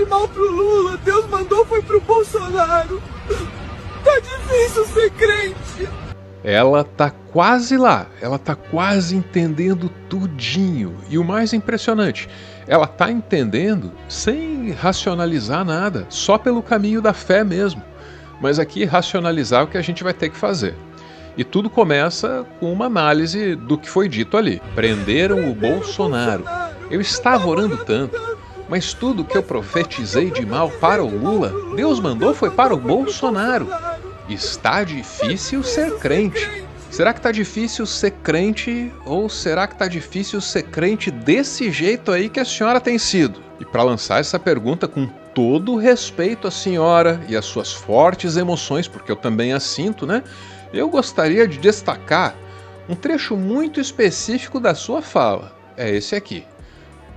de mal pro Lula, Deus mandou foi pro Bolsonaro. Tá difícil ser crente. Ela tá quase lá, ela tá quase entendendo tudinho. E o mais impressionante, ela tá entendendo sem racionalizar nada, só pelo caminho da fé mesmo. Mas aqui racionalizar é o que a gente vai ter que fazer. E tudo começa com uma análise do que foi dito ali. Prenderam o Bolsonaro. Eu estava orando tanto, mas tudo que eu profetizei de mal para o Lula, Deus mandou foi para o Bolsonaro. Está difícil ser crente. Será que está difícil ser crente ou será que está difícil ser crente desse jeito aí que a senhora tem sido? E para lançar essa pergunta com todo o respeito à senhora e às suas fortes emoções, porque eu também as sinto, né? Eu gostaria de destacar um trecho muito específico da sua fala. É esse aqui.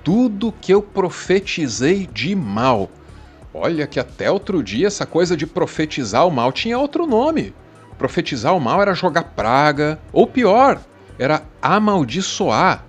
Tudo que eu profetizei de mal. Olha que até outro dia essa coisa de profetizar o mal tinha outro nome. Profetizar o mal era jogar praga, ou pior, era amaldiçoar.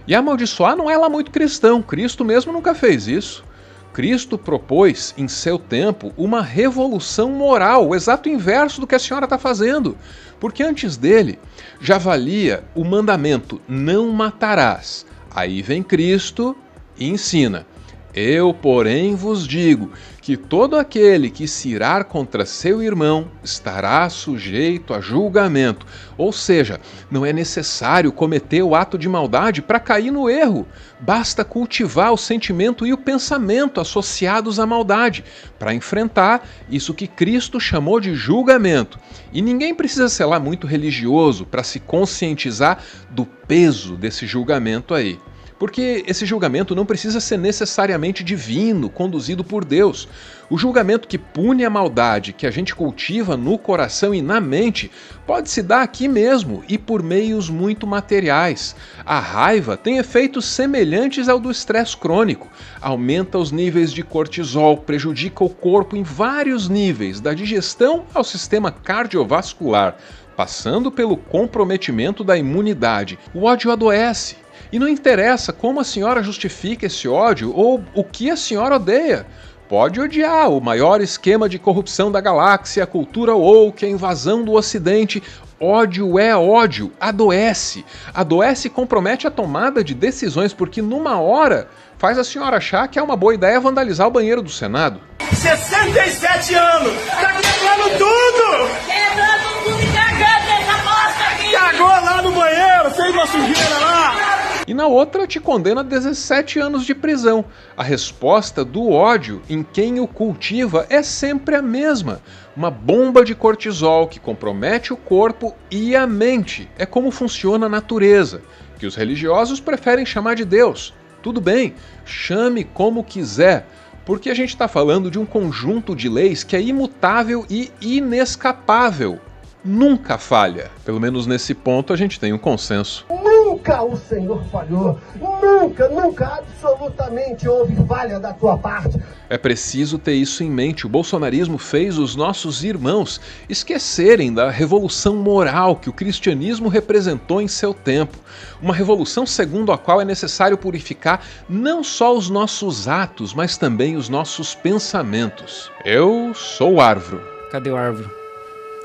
E amaldiçoar não é lá muito cristão, Cristo mesmo nunca fez isso. Cristo propôs, em seu tempo, uma revolução moral, o exato inverso do que a senhora está fazendo. Porque antes dele, já valia o mandamento, não matarás. Aí vem Cristo e ensina. Eu, porém, vos digo que todo aquele que se irar contra seu irmão estará sujeito a julgamento. Ou seja, não é necessário cometer o ato de maldade para cair no erro. Basta cultivar o sentimento e o pensamento associados à maldade para enfrentar isso que Cristo chamou de julgamento. E ninguém precisa ser lá muito religioso para se conscientizar do peso desse julgamento aí. Porque esse julgamento não precisa ser necessariamente divino, conduzido por Deus. O julgamento que pune a maldade que a gente cultiva no coração e na mente pode se dar aqui mesmo e por meios muito materiais. A raiva tem efeitos semelhantes ao do estresse crônico. Aumenta os níveis de cortisol, prejudica o corpo em vários níveis, da digestão ao sistema cardiovascular, passando pelo comprometimento da imunidade. O ódio adoece. E não interessa como a senhora justifica esse ódio ou o que a senhora odeia. Pode odiar o maior esquema de corrupção da galáxia, a cultura woke, a invasão do Ocidente. Ódio é ódio, adoece. Adoece e compromete a tomada de decisões, porque numa hora faz a senhora achar que é uma boa ideia vandalizar o banheiro do Senado. 67 anos! Tá quebrando tudo! Quebrando tudo e cagando essa bosta aqui! Cagou lá no banheiro, fez uma sujeira lá! E na outra te condena a 17 anos de prisão. A resposta do ódio em quem o cultiva é sempre a mesma. Uma bomba de cortisol que compromete o corpo e a mente. É como funciona a natureza, que os religiosos preferem chamar de Deus. Tudo bem, chame como quiser, porque a gente está falando de um conjunto de leis que é imutável e inescapável. Nunca falha. Pelo menos nesse ponto a gente tem um consenso. Nunca o Senhor falhou. Nunca, absolutamente houve falha da tua parte. É preciso ter isso em mente. O bolsonarismo fez os nossos irmãos esquecerem da revolução moral que o cristianismo representou em seu tempo. Uma revolução segundo a qual é necessário purificar não só os nossos atos, mas também os nossos pensamentos. Eu sou o Arvro. Cadê o Arvro?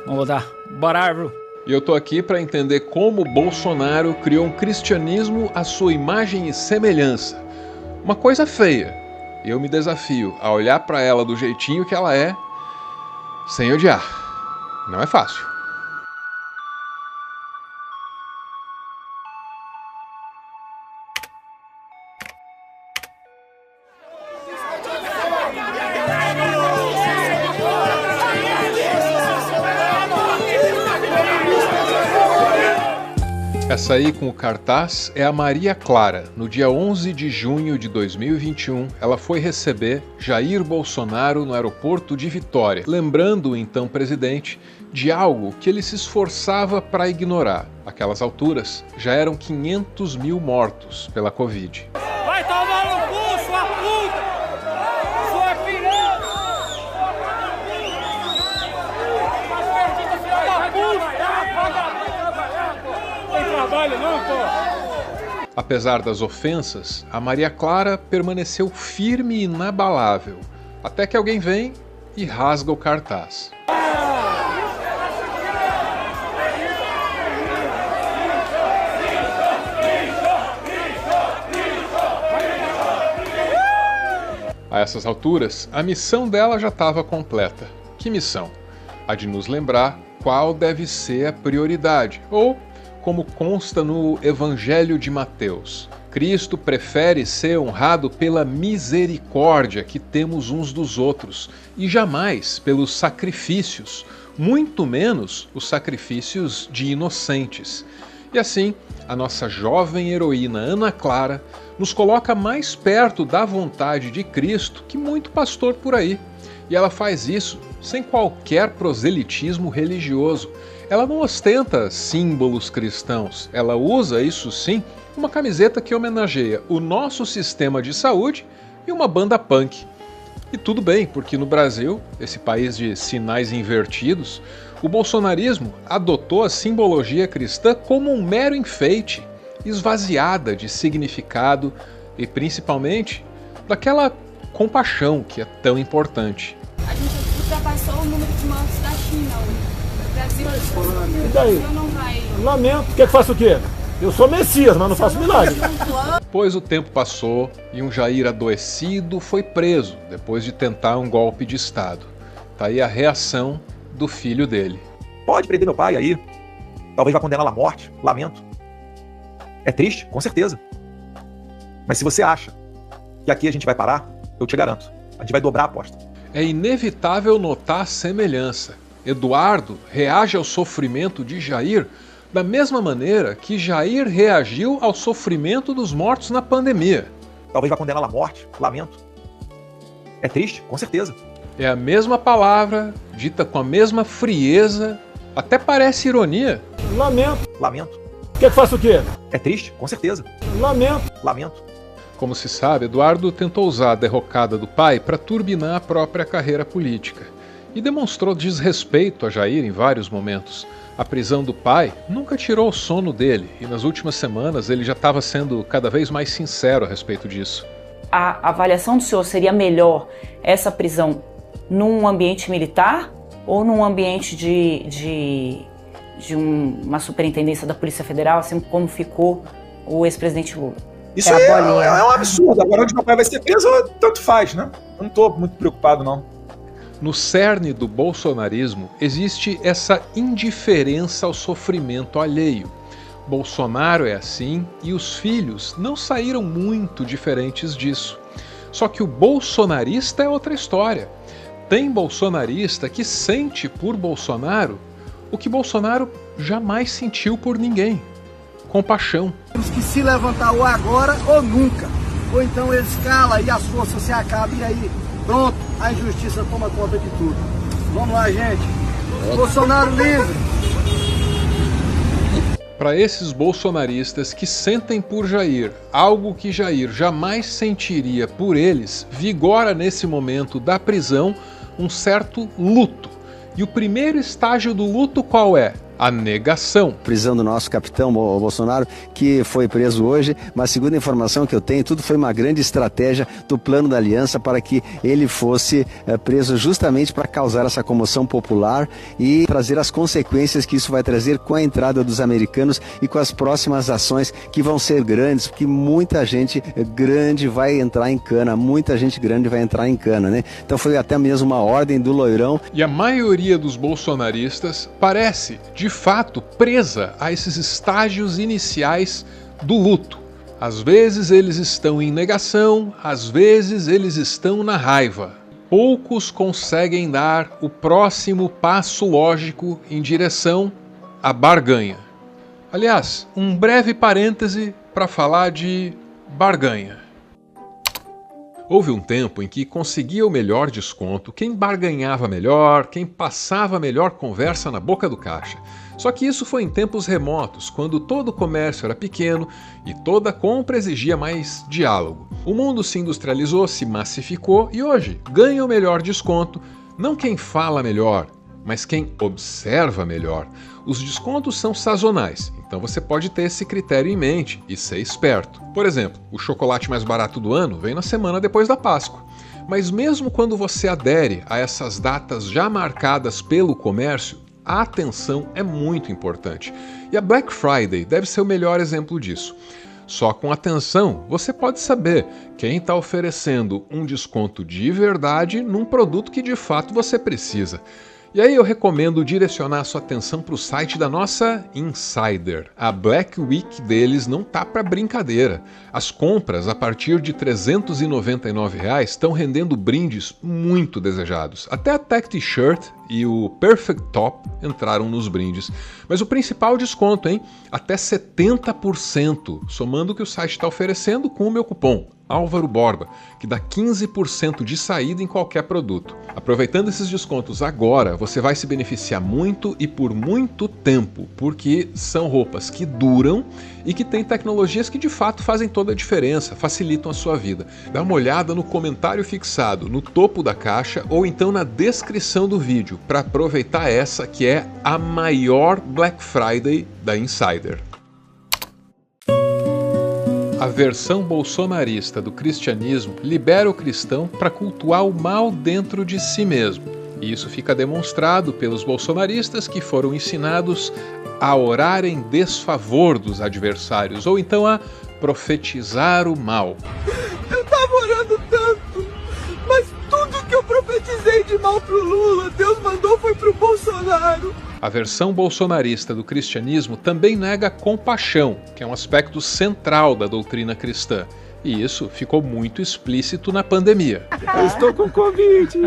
Vamos voltar. Bora, Arvro! E eu tô aqui para entender como Bolsonaro criou um cristianismo à sua imagem e semelhança. Uma coisa feia. E eu me desafio a olhar para ela do jeitinho que ela é, sem odiar. Não é fácil. Essa aí com o cartaz é a Maria Clara. No dia 11 de junho de 2021, ela foi receber Jair Bolsonaro no aeroporto de Vitória, lembrando o então presidente de algo que ele se esforçava para ignorar. Aquelas alturas já eram 500 mil mortos pela Covid. Vai tomar no cu, sua puta! Sua piranha! Trabalho não, pô. Apesar das ofensas, a Maria Clara permaneceu firme e inabalável. Até que alguém vem e rasga o cartaz. A essas alturas, a missão dela já estava completa. Que missão? A de nos lembrar qual deve ser a prioridade, ou, como consta no Evangelho de Mateus, Cristo prefere ser honrado pela misericórdia que temos uns dos outros, e jamais pelos sacrifícios, muito menos os sacrifícios de inocentes. E assim, a nossa jovem heroína Ana Clara nos coloca mais perto da vontade de Cristo que muito pastor por aí. E ela faz isso sem qualquer proselitismo religioso. Ela não ostenta símbolos cristãos. Ela usa, isso sim, uma camiseta que homenageia o nosso sistema de saúde e uma banda punk. E tudo bem, porque no Brasil, esse país de sinais invertidos, o bolsonarismo adotou a simbologia cristã como um mero enfeite, esvaziada de significado e principalmente daquela compaixão que é tão importante. A gente ultrapassou o número de mortes da China hoje. O Brasil E daí? não vai. Lamento. Quer que faça o quê? Eu sou Messias, mas não faço milagre. Pois o tempo passou e um Jair adoecido foi preso depois de tentar um golpe de Estado. Tá aí a reação do filho dele. Pode prender meu pai aí. Talvez vá condená-lo à morte. Lamento. É triste, com certeza. Mas se você acha que aqui a gente vai parar, eu te garanto, a gente vai dobrar a aposta. É inevitável notar a semelhança. Eduardo reage ao sofrimento de Jair da mesma maneira que Jair reagiu ao sofrimento dos mortos na pandemia. Talvez vá condená-lo à morte. Lamento. É triste, com certeza. É a mesma palavra, dita com a mesma frieza, até parece ironia. Lamento. Lamento. Quer que faça o quê? É triste, com certeza. Lamento. Lamento. Como se sabe, Eduardo tentou usar a derrocada do pai para turbinar a própria carreira política e demonstrou desrespeito a Jair em vários momentos. A prisão do pai nunca tirou o sono dele e nas últimas semanas ele já estava sendo cada vez mais sincero a respeito disso. A avaliação do senhor seria melhor essa prisão num ambiente militar ou num ambiente de uma superintendência da Polícia Federal, assim como ficou o ex-presidente Lula? Isso aí é um absurdo. Agora onde meu pai vai ser preso, tanto faz, né? Eu não tô muito preocupado, não. No cerne do bolsonarismo existe essa indiferença ao sofrimento alheio. Bolsonaro é assim e os filhos não saíram muito diferentes disso. Só que o bolsonarista é outra história. Tem bolsonarista que sente por Bolsonaro o que Bolsonaro jamais sentiu por ninguém: compaixão. Temos que se levantar ou agora ou nunca. Ou então eles calam e as forças se acabam e aí, pronto, a injustiça toma conta de tudo. Vamos lá, gente. Bolsonaro livre. Para esses bolsonaristas que sentem por Jair algo que Jair jamais sentiria por eles, vigora nesse momento da prisão um certo luto. E o primeiro estágio do luto qual é? A negação. Prisão do nosso capitão Bolsonaro, que foi preso hoje, mas segundo a informação que eu tenho, tudo foi uma grande estratégia do plano da aliança para que ele fosse preso justamente para causar essa comoção popular e trazer as consequências que isso vai trazer com a entrada dos americanos e com as próximas ações que vão ser grandes, porque muita gente grande vai entrar em cana, né? Então foi até mesmo uma ordem do Loirão. E a maioria dos bolsonaristas parece, de fato, presa a esses estágios iniciais do luto. Às vezes eles estão em negação, às vezes eles estão na raiva. Poucos conseguem dar o próximo passo lógico em direção à barganha. Aliás, um breve parêntese para falar de barganha. Houve um tempo em que conseguia o melhor desconto quem barganhava melhor, quem passava a melhor conversa na boca do caixa. Só que isso foi em tempos remotos, quando todo o comércio era pequeno e toda compra exigia mais diálogo. O mundo se industrializou, se massificou e hoje ganha o melhor desconto não quem fala melhor, mas quem observa melhor. Os descontos são sazonais, então você pode ter esse critério em mente e ser esperto. Por exemplo, o chocolate mais barato do ano vem na semana depois da Páscoa. Mas mesmo quando você adere a essas datas já marcadas pelo comércio, a atenção é muito importante. E a Black Friday deve ser o melhor exemplo disso. Só com atenção você pode saber quem está oferecendo um desconto de verdade num produto que de fato você precisa. E aí eu recomendo direcionar sua atenção para o site da nossa Insider. A Black Week deles não tá para brincadeira. As compras a partir de R$ 399 estão rendendo brindes muito desejados. Até a Tech T-Shirt e o Perfect Top entraram nos brindes. Mas o principal desconto, hein? Até 70%, somando o que o site está oferecendo com o meu cupom Álvaro Borba, que dá 15% de saída em qualquer produto. Aproveitando esses descontos agora, você vai se beneficiar muito e por muito tempo, porque são roupas que duram e que têm tecnologias que de fato fazem toda a diferença, facilitam a sua vida. Dá uma olhada no comentário fixado no topo da caixa ou então na descrição do vídeo para aproveitar essa que é a maior Black Friday da Insider. A versão bolsonarista do cristianismo libera o cristão para cultuar o mal dentro de si mesmo. E isso fica demonstrado pelos bolsonaristas que foram ensinados a orar em desfavor dos adversários, ou então a profetizar o mal. Eu tava orando tanto, mas tudo que eu profetizei de mal pro Lula, Deus mandou foi pro Bolsonaro. A versão bolsonarista do cristianismo também nega compaixão, que é um aspecto central da doutrina cristã. E isso ficou muito explícito na pandemia. Eu estou com Covid.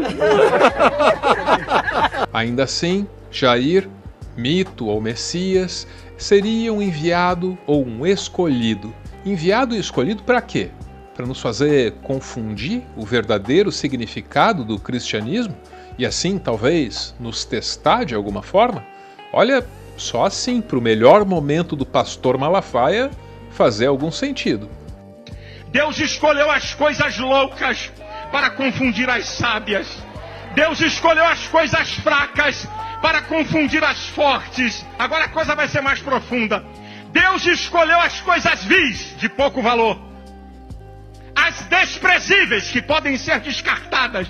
Ainda assim, Jair, mito ou Messias, seria um enviado ou um escolhido. Enviado e escolhido para quê? Para nos fazer confundir o verdadeiro significado do cristianismo? E assim, talvez, nos testar de alguma forma? Olha, só assim, para o melhor momento do pastor Malafaia fazer algum sentido. Deus escolheu as coisas loucas para confundir as sábias. Deus escolheu as coisas fracas para confundir as fortes. Agora a coisa vai ser mais profunda. Deus escolheu as coisas vis, de pouco valor. As desprezíveis, que podem ser descartadas.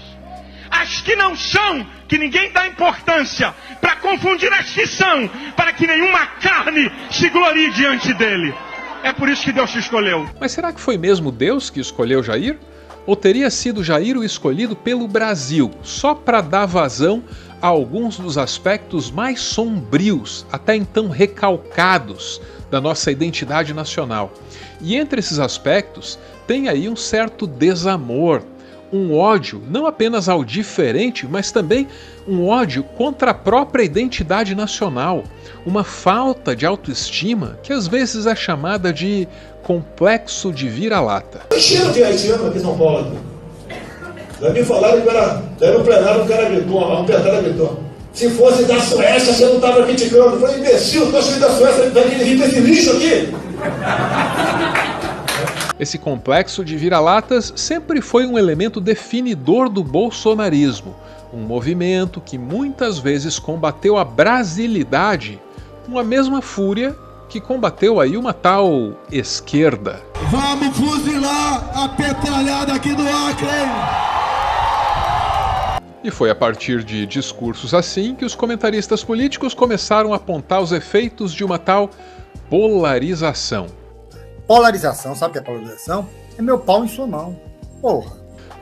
As que não são, que ninguém dá importância, para confundir as que são, para que nenhuma carne se glorie diante dele. É por isso que Deus te escolheu. Mas será que foi mesmo Deus que escolheu Jair? Ou teria sido Jair o escolhido pelo Brasil, só para dar vazão a alguns dos aspectos mais sombrios, até então recalcados, da nossa identidade nacional? E entre esses aspectos, tem aí um certo desamor, um ódio não apenas ao diferente, mas também um ódio contra a própria identidade nacional, uma falta de autoestima que às vezes é chamada de complexo de vira-lata. Cheiro de haitiano aqui em São Paulo. Já me falaram que era no plenário, o cara gritou, um petada gritou. Se fosse da Suécia, você não estava criticando. Eu falei, imbecil, eu sou da Suécia, vai vir com esse lixo aqui. Esse complexo de vira-latas sempre foi um elemento definidor do bolsonarismo, um movimento que muitas vezes combateu a brasilidade com a mesma fúria que combateu aí uma tal esquerda. Vamos fuzilar a petralhada aqui do Acre! E foi a partir de discursos assim que os comentaristas políticos começaram a apontar os efeitos de uma tal polarização. Polarização, sabe o que é polarização? É meu pau em sua mão. Porra.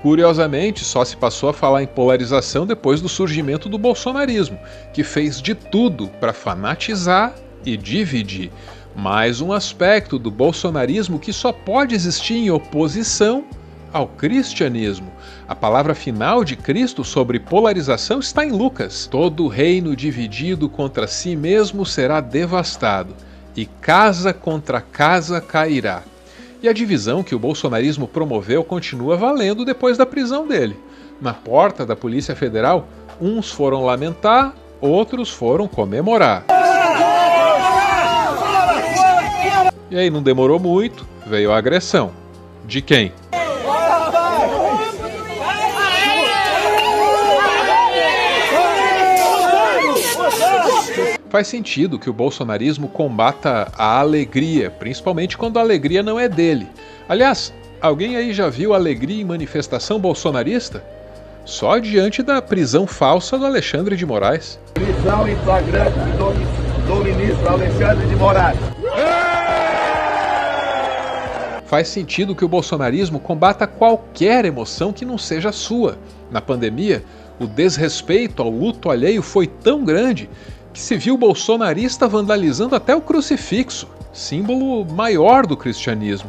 Curiosamente, só se passou a falar em polarização depois do surgimento do bolsonarismo, que fez de tudo para fanatizar e dividir. Mais um aspecto do bolsonarismo que só pode existir em oposição ao cristianismo. A palavra final de Cristo sobre polarização está em Lucas. Todo reino dividido contra si mesmo será devastado, e casa contra casa cairá. E a divisão que o bolsonarismo promoveu continua valendo depois da prisão dele. Na porta da Polícia Federal, uns foram lamentar, outros foram comemorar. E aí não demorou muito, veio a agressão. De quem? Faz sentido que o bolsonarismo combata a alegria, principalmente quando a alegria não é dele. Aliás, Alguém aí já viu alegria em manifestação bolsonarista? Só diante da prisão falsa do Alexandre de Moraes. Prisão em flagrante do ministro Alexandre de Moraes. Faz sentido que o bolsonarismo combata qualquer emoção que não seja sua. Na pandemia, o desrespeito ao luto alheio foi tão grande que se viu bolsonarista vandalizando até o crucifixo, símbolo maior do cristianismo.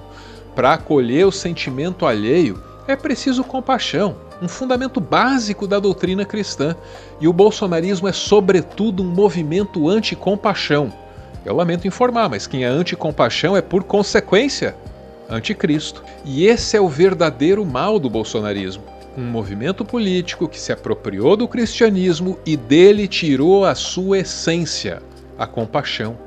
Para acolher o sentimento alheio, é preciso compaixão, um fundamento básico da doutrina cristã. E o bolsonarismo é, sobretudo, um movimento anti-compaixão. Eu lamento informar, mas quem é anti-compaixão é, por consequência, anticristo. E esse é o verdadeiro mal do bolsonarismo. Um movimento político que se apropriou do cristianismo e dele tirou a sua essência, a compaixão.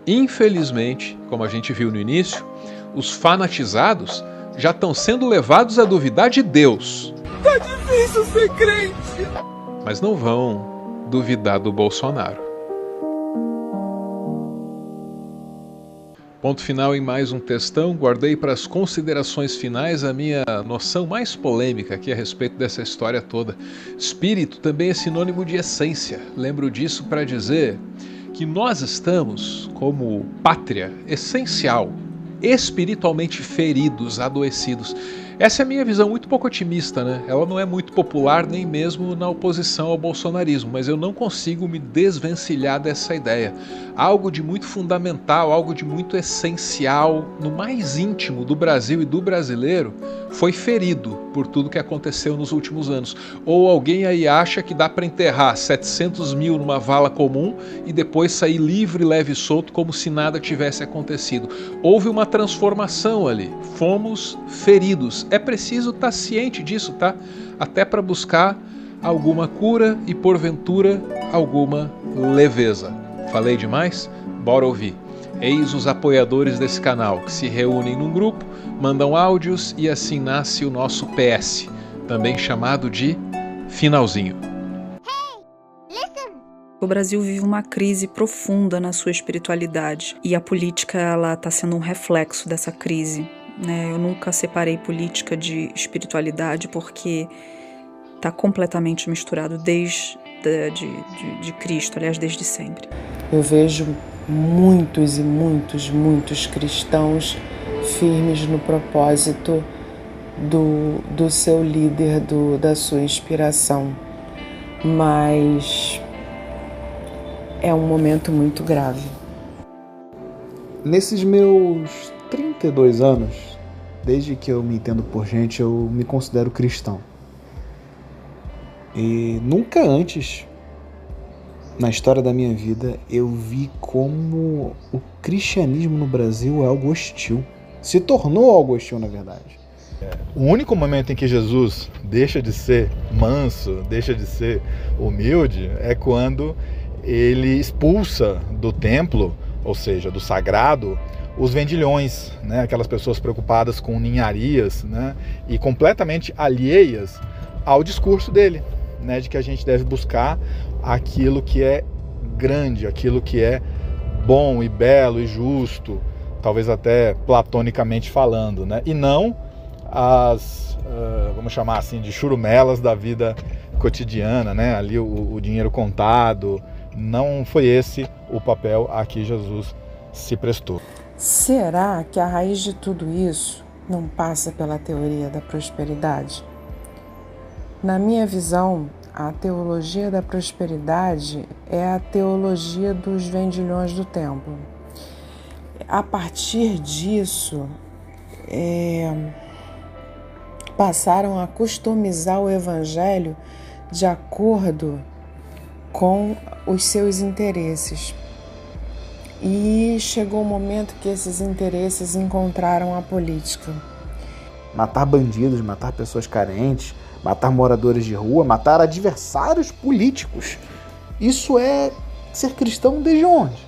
Infelizmente, como a gente viu no início, os fanatizados já estão sendo levados a duvidar de Deus. Tá difícil ser crente. Mas não vão duvidar do Bolsonaro. Ponto final em mais um textão. Guardei para as considerações finais a minha noção mais polêmica aqui a respeito dessa história toda. Espírito também é sinônimo de essência. Lembro disso para dizer que nós estamos, como pátria essencial, espiritualmente feridos, adoecidos. Essa é a minha visão muito pouco otimista, né? Ela não é muito popular nem mesmo na oposição ao bolsonarismo, mas eu não consigo me desvencilhar dessa ideia. Algo de muito fundamental, algo de muito essencial, no mais íntimo do Brasil e do brasileiro, foi ferido por tudo que aconteceu nos últimos anos. Ou alguém aí acha que dá para enterrar 700 mil numa vala comum e depois sair livre, leve e solto como se nada tivesse acontecido. Houve uma transformação ali. Fomos feridos. É preciso estar ciente disso, tá? Até para buscar alguma cura e, porventura, alguma leveza. Falei demais? Bora ouvir. Eis os apoiadores desse canal, que se reúnem num grupo, mandam áudios e assim nasce o nosso PS, também chamado de Finalzinho. O Brasil vive uma crise profunda na sua espiritualidade e a política ela está sendo um reflexo dessa crise. Eu nunca separei política de espiritualidade porque está completamente misturado desde de Cristo, aliás, desde sempre. Eu vejo muitos e muitos cristãos firmes no propósito do seu líder, da sua inspiração, mas é um momento muito grave. Nesses meus 32 anos, desde que eu me entendo por gente, eu me considero cristão. E nunca antes, na história da minha vida, eu vi como o cristianismo no Brasil é algo hostil. Se tornou algo hostil, na verdade. O único momento em que Jesus deixa de ser manso, deixa de ser humilde, é quando ele expulsa do templo, ou seja, do sagrado, os vendilhões, né? Aquelas pessoas preocupadas com ninharias, né? E completamente alheias ao discurso dele, né? De que a gente deve buscar aquilo que é grande, aquilo que é bom e belo e justo, talvez até platonicamente falando, né? E não as, vamos chamar assim, de churumelas da vida cotidiana, né? Ali o dinheiro contado. Não foi esse o papel a que Jesus se prestou. Será que a raiz de tudo isso não passa pela teoria da prosperidade? Na minha visão, a teologia da prosperidade é a teologia dos vendilhões do templo. A partir disso, passaram a customizar o evangelho de acordo com os seus interesses. E chegou o momento que esses interesses encontraram a política. Matar bandidos, matar pessoas carentes, matar moradores de rua, matar adversários políticos. Isso é ser cristão desde onde?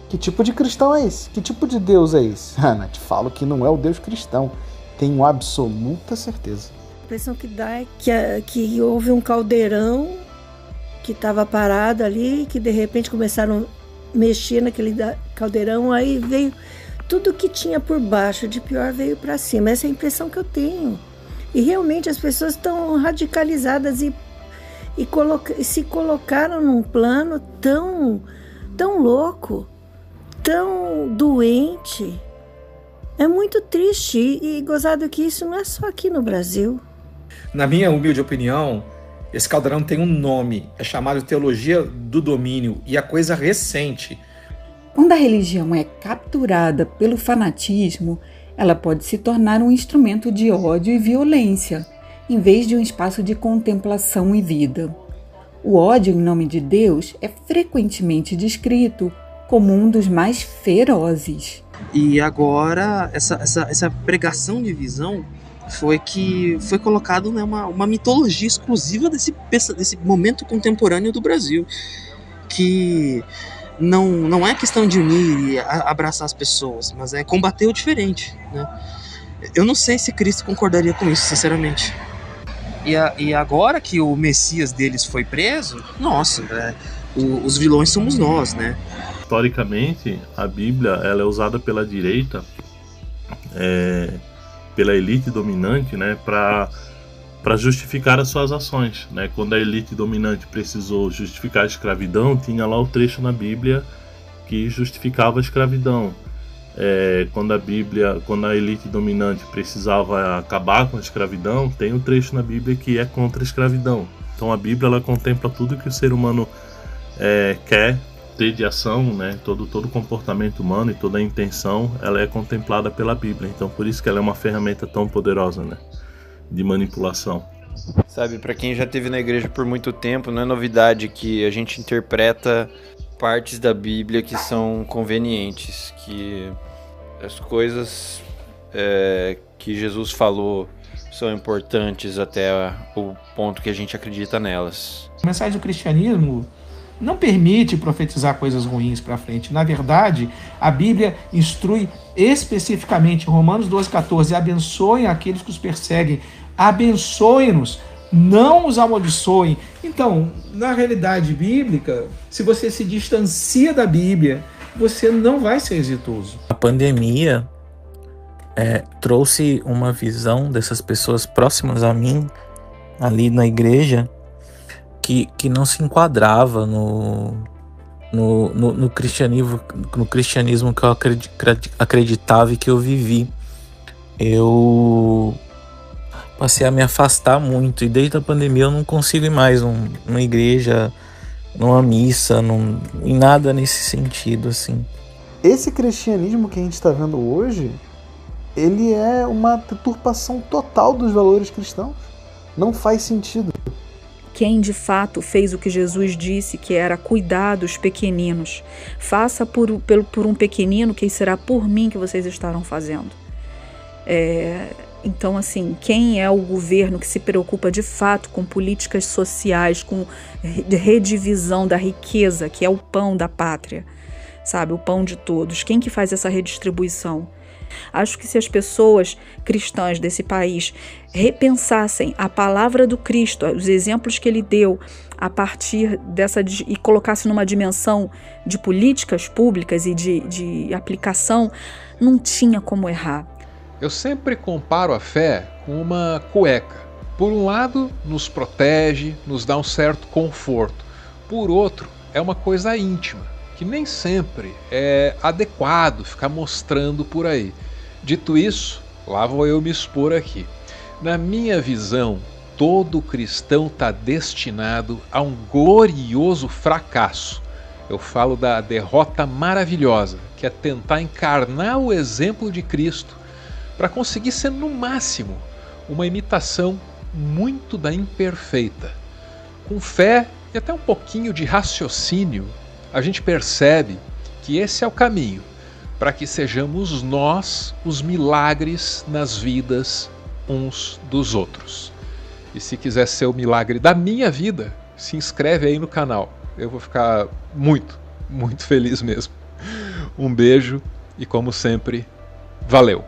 Que tipo de cristão é esse? Que tipo de Deus é esse? Ana, te falo que não é o Deus cristão. Tenho absoluta certeza. A impressão que dá é que houve um caldeirão que estava parado ali, que de repente começaram a mexer naquele caldeirão, aí veio tudo que tinha por baixo de pior veio para cima. Essa é a impressão que eu tenho. E realmente as pessoas estão radicalizadas e se colocaram num plano tão louco, tão doente. É muito triste e gozado que isso não é só aqui no Brasil. Na minha humilde opinião, esse caldeirão tem um nome, é chamado Teologia do Domínio, e é coisa recente. Quando a religião é capturada pelo fanatismo, ela pode se tornar um instrumento de ódio e violência, em vez de um espaço de contemplação e vida. O ódio em nome de Deus é frequentemente descrito como um dos mais ferozes. E agora, essa pregação de visão foi colocado, né, uma mitologia exclusiva desse momento contemporâneo do Brasil, que não é questão de unir e abraçar as pessoas, mas é combater o diferente, né? Eu não sei se Cristo concordaria com isso, sinceramente. E agora que o Messias deles foi preso, nossa, os vilões somos nós, né? Historicamente, a Bíblia ela é usada pela direita, pela elite dominante, né, para justificar as suas ações, né? Quando a elite dominante precisou justificar a escravidão, tinha lá o trecho na Bíblia que justificava a escravidão. Quando a elite dominante precisava acabar com a escravidão, tem um trecho na Bíblia que é contra a escravidão. Então a Bíblia ela contempla tudo que o ser humano quer ter de ação, né? Todo comportamento humano e toda a intenção, ela é contemplada pela Bíblia. Então por isso que ela é uma ferramenta tão poderosa, né, de manipulação. Sabe, para quem já esteve na igreja por muito tempo, não é novidade que a gente interpreta partes da Bíblia que são convenientes, que as coisas que Jesus falou são importantes até o ponto que a gente acredita nelas. A mensagem do cristianismo não permite profetizar coisas ruins para frente. Na verdade, a Bíblia instrui especificamente, Romanos 12,14, abençoem aqueles que os perseguem, abençoem-nos, não os amaldiçoem. Então, na realidade bíblica, se você se distancia da Bíblia, você não vai ser exitoso. A pandemia trouxe uma visão dessas pessoas próximas a mim, ali na igreja, que não se enquadrava no cristianismo que eu acreditava e que eu vivi. Eu passei a me afastar muito, e desde a pandemia eu não consigo ir mais numa igreja, numa missa, em nada nesse sentido, assim. Esse cristianismo que a gente está vendo hoje, ele é uma deturpação total dos valores cristãos. Não faz sentido. Quem de fato fez o que Jesus disse, que era cuidar dos pequeninos. Faça por um pequenino, que será por mim que vocês estarão fazendo. Então, assim, quem é o governo que se preocupa de fato com políticas sociais, com redivisão da riqueza, que é o pão da pátria, sabe? O pão de todos. Quem que faz essa redistribuição? Acho que se as pessoas cristãs desse país repensassem a palavra do Cristo, os exemplos que ele deu a partir dessa, e colocassem numa dimensão de políticas públicas e de aplicação, não tinha como errar. Eu sempre comparo a fé com uma cueca. Por um lado, nos protege, nos dá um certo conforto. Por outro, é uma coisa íntima, que nem sempre é adequado ficar mostrando por aí. Dito isso, lá vou eu me expor aqui. Na minha visão, todo cristão está destinado a um glorioso fracasso. Eu falo da derrota maravilhosa, que é tentar encarnar o exemplo de Cristo para conseguir ser, no máximo, uma imitação muito da imperfeita. Com fé e até um pouquinho de raciocínio, a gente percebe que esse é o caminho para que sejamos nós os milagres nas vidas uns dos outros. E se quiser ser o milagre da minha vida, se inscreve aí no canal. Eu vou ficar muito, muito feliz mesmo. Um beijo e, como sempre, valeu!